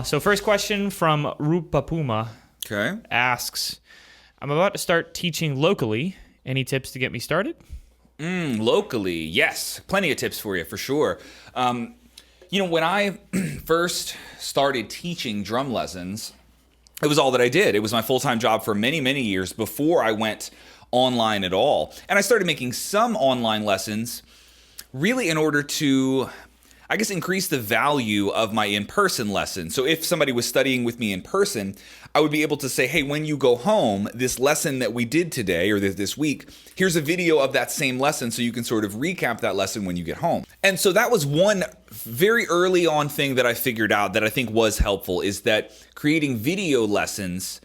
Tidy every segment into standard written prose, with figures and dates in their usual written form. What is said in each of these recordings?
So first question from Rupapuma asks, I'm about to start teaching locally. Any tips to get me started? Locally, yes. Plenty of tips for you, for sure. When I first started teaching drum lessons, it was all that I did. It was my full-time job for many, many years before I went online at all. And I started making some online lessons really in order to, I guess, increase the value of my in-person lesson. So if somebody was studying with me in person, I would be able to say, hey, when you go home, this lesson that we did today or this week, here's a video of that same lesson so you can sort of recap that lesson when you get home. And so that was one very early on thing that I figured out that I think was helpful, is that creating video lessons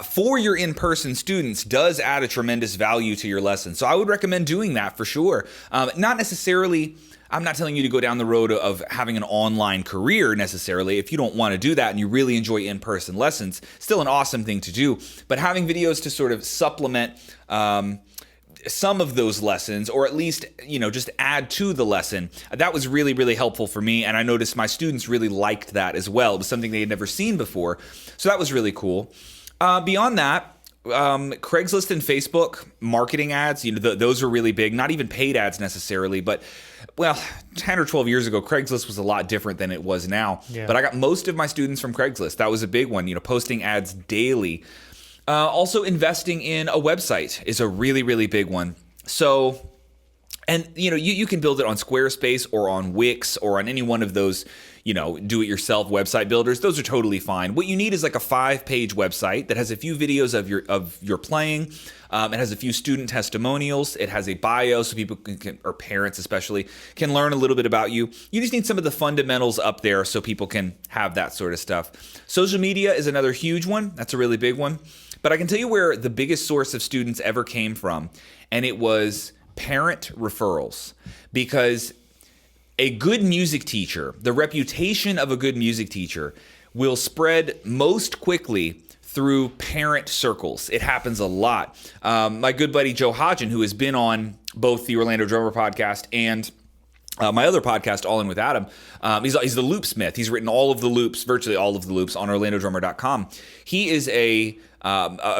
for your in-person students does add a tremendous value to your lesson. So I would recommend doing that for sure. Not necessarily, I'm not telling you to go down the road of having an online career necessarily. If you don't want to do that and you really enjoy in-person lessons, still an awesome thing to do. But having videos to sort of supplement some of those lessons, or at least, just add to the lesson, that was really, really helpful for me. And I noticed my students really liked that as well. It was something they had never seen before. So that was really cool. Beyond that, Craigslist and Facebook marketing ads, those are really big. Not even paid ads necessarily, but 10 or 12 years ago, Craigslist was a lot different than it was now. Yeah. But I got most of my students from Craigslist. That was a big one, posting ads daily. Also, investing in a website is a really, really big one. So, and you can build it on Squarespace or on Wix or on any one of those, do-it-yourself website builders. Those are totally fine. What you need is like a 5-page website that has a few videos of your playing. It has a few student testimonials. It has a bio so people can, or parents especially, can learn a little bit about you. You just need some of the fundamentals up there so people can have that sort of stuff. Social media is another huge one. That's a really big one. But I can tell you where the biggest source of students ever came from, and it was parent referrals. Because a good music teacher, the reputation of a good music teacher, will spread most quickly through parent circles. It happens a lot. My good buddy Joe Hodgen, who has been on both the Orlando Drummer podcast and my other podcast, All In With Adam, he's the loopsmith. He's written all of the loops, virtually all of the loops, on OrlandoDrummer.com. He is a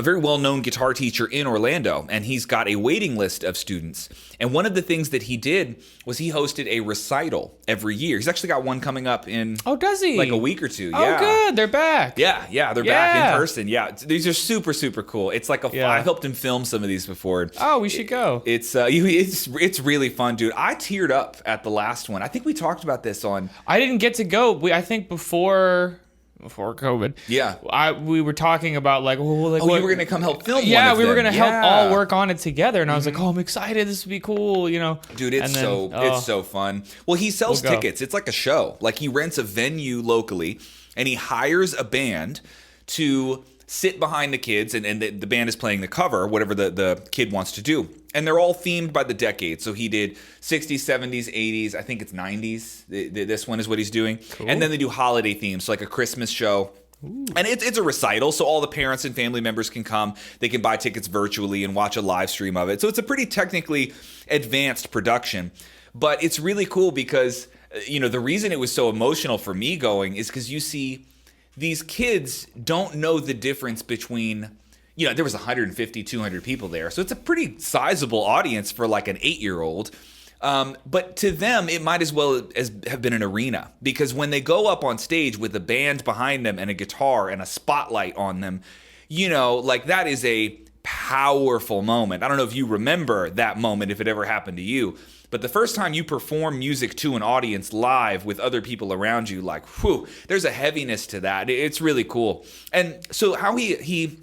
very well-known guitar teacher in Orlando, and he's got a waiting list of students. And one of the things that he did was he hosted a recital every year. He's actually got one coming up in does he? Like a week or two. Oh, good. They're back. Yeah, they're back in person. Yeah, these are super, super cool. It's like I helped him film some of these before. Oh, we should go. It's really fun, dude. I teared up at the last one. I think we talked about this on. I didn't get to go. I think before COVID. Yeah. We were talking about you were going to come help film one Yeah, of we were them. going to help all work on it together. And I was like, I'm excited. This would be cool, Dude, it's so fun. Well, he sells tickets. It's like a show. Like, he rents a venue locally, and he hires a band to sit behind the kids, and the band is playing the cover, whatever the kid wants to do. And they're all themed by the decade. So he did 60s, 70s, 80s, I think it's 90s. This one is what he's doing. Cool. And then they do holiday themes, so like a Christmas show. Ooh. And it's a recital, so all the parents and family members can come. They can buy tickets virtually and watch a live stream of it. So it's a pretty technically advanced production. But it's really cool because, the reason it was so emotional for me going is because you see, these kids don't know the difference between, there was 150, 200 people there. So it's a pretty sizable audience for like an 8-year-old. But to them, it might as well have been an arena, because when they go up on stage with a band behind them and a guitar and a spotlight on them, that is a powerful moment. I don't know if you remember that moment, if it ever happened to you. But the first time you perform music to an audience live with other people around you, there's a heaviness to that. It's really cool. And so how he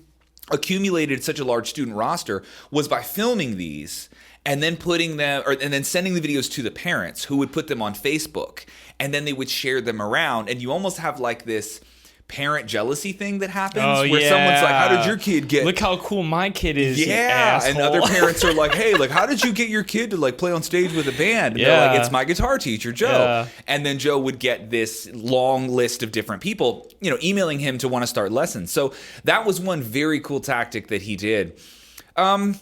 accumulated such a large student roster was by filming these and then and then sending the videos to the parents, who would put them on Facebook, and then they would share them around. And you almost have like this parent jealousy thing that happens where someone's like, how did your kid get, look how cool my kid is, and other parents are like, hey, how did you get your kid to play on stage with a band? And they're like, it's my guitar teacher, Joe. And then Joe would get this long list of different people emailing him to want to start lessons. So that was one very cool tactic that he did. There's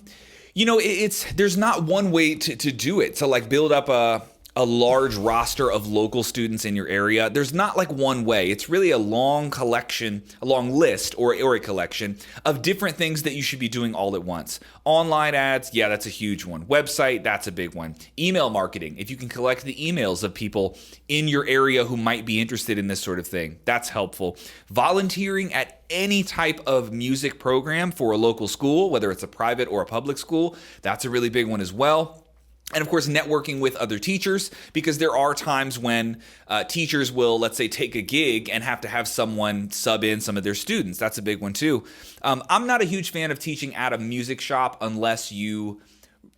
not one way to do it, to build up a large roster of local students in your area, there's not like one way. It's really a long collection, a long list or a collection of different things that you should be doing all at once. Online ads, yeah, that's a huge one. Website, that's a big one. Email marketing, if you can collect the emails of people in your area who might be interested in this sort of thing, that's helpful. Volunteering at any type of music program for a local school, whether it's a private or a public school, that's a really big one as well. And of course, networking with other teachers, because there are times when teachers will, let's say, take a gig and have to have someone sub in some of their students. That's a big one too. I'm not a huge fan of teaching at a music shop unless you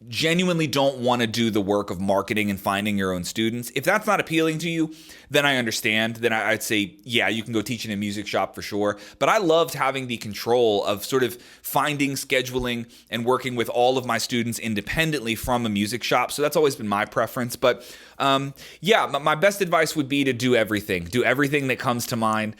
genuinely don't want to do the work of marketing and finding your own students. If that's not appealing to you, then I understand. Then I'd say, yeah, you can go teach in a music shop for sure. But I loved having the control of sort of finding, scheduling, and working with all of my students independently from a music shop. So that's always been my preference. But yeah, my best advice would be to do everything. Do everything that comes to mind,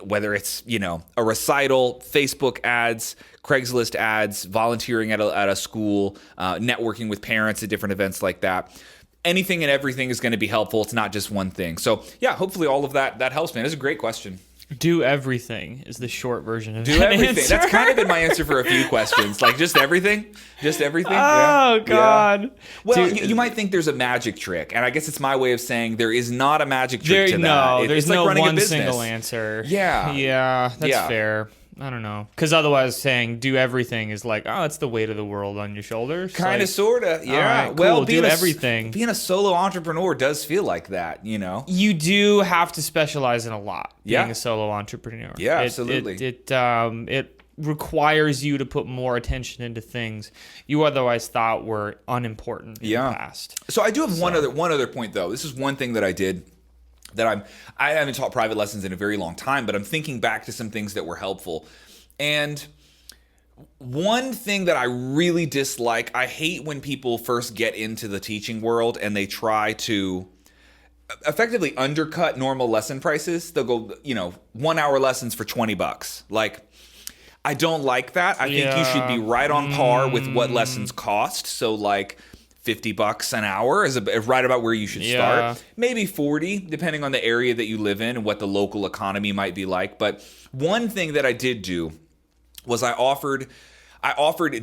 whether it's, a recital, Facebook ads, Craigslist ads, volunteering at a school, networking with parents at different events like that. Anything and everything is going to be helpful. It's not just one thing. So yeah, hopefully all of that helps, man. That's a great question. Do everything is the short version of do that everything. Answer. That's kind of been my answer for a few questions. Like just everything. Oh God. Yeah. Well, you might think there's a magic trick, and I guess it's my way of saying there is not a magic trick to that. No, there's it's like no running one a business. single answer. Yeah. That's fair. I don't know. Because otherwise saying do everything is like, oh, it's the weight of the world on your shoulders. Kind of, sort of. Yeah. Right, well, cool. Do everything. Being a solo entrepreneur does feel like that, You do have to specialize in a lot being Yeah. a solo entrepreneur. Yeah, absolutely. It requires you to put more attention into things you otherwise thought were unimportant in the past. So I do have one other point, though. This is one thing that I did that I haven't taught private lessons in a very long time, but I'm thinking back to some things that were helpful. And one thing that I really dislike, I hate when people first get into the teaching world and they try to effectively undercut normal lesson prices. They'll go, 1 hour lessons for $20. Like, I don't like that. I think you should be right on par with what lessons cost. So like $50 an hour is right about where you should start. Maybe 40, depending on the area that you live in and what the local economy might be like. But one thing that I did do was I offered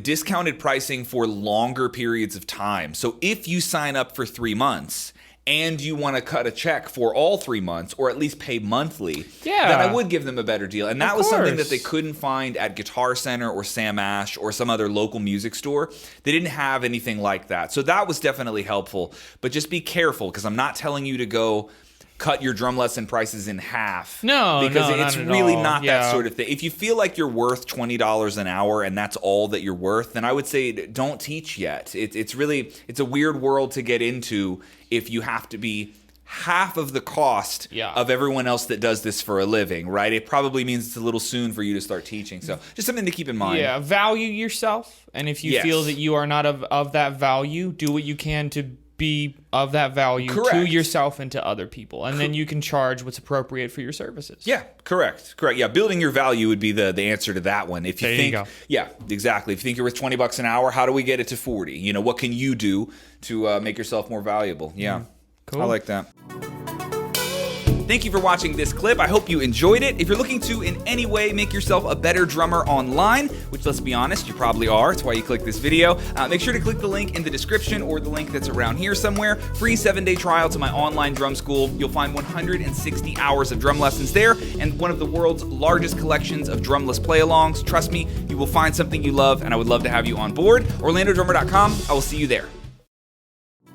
discounted pricing for longer periods of time. So if you sign up for 3 months and you want to cut a check for all 3 months or at least pay monthly, then I would give them a better deal. And that was something that they couldn't find at Guitar Center or Sam Ash or some other local music store. They didn't have anything like that. So that was definitely helpful. But just be careful, because I'm not telling you to go cut your drum lesson prices in half. Because it's really not that sort of thing. If you feel like you're worth $20 an hour and that's all that you're worth, then I would say don't teach yet. It's a weird world to get into if you have to be half of the cost of everyone else that does this for a living, right? It probably means it's a little soon for you to start teaching. So just something to keep in mind. Yeah, value yourself. And if you feel that you are not of that value, do what you can to be of that value to yourself and to other people. And then you can charge what's appropriate for your services. Yeah, correct. Yeah, building your value would be the answer to that one. If you there think, you go. Yeah, exactly. If you think you're worth $20 an hour, how do we get it to 40? What can you do to make yourself more valuable? Yeah, cool. I like that. Thank you for watching this clip. I hope you enjoyed it. If you're looking to in any way make yourself a better drummer online, which let's be honest, you probably are, that's why you click this video, make sure to click the link in the description or the link that's around here somewhere. Free 7-day trial to my online drum school. You'll find 160 hours of drum lessons there and one of the world's largest collections of drumless play-alongs. Trust me, you will find something you love, and I would love to have you on board. OrlandoDrummer.com. I will see you there.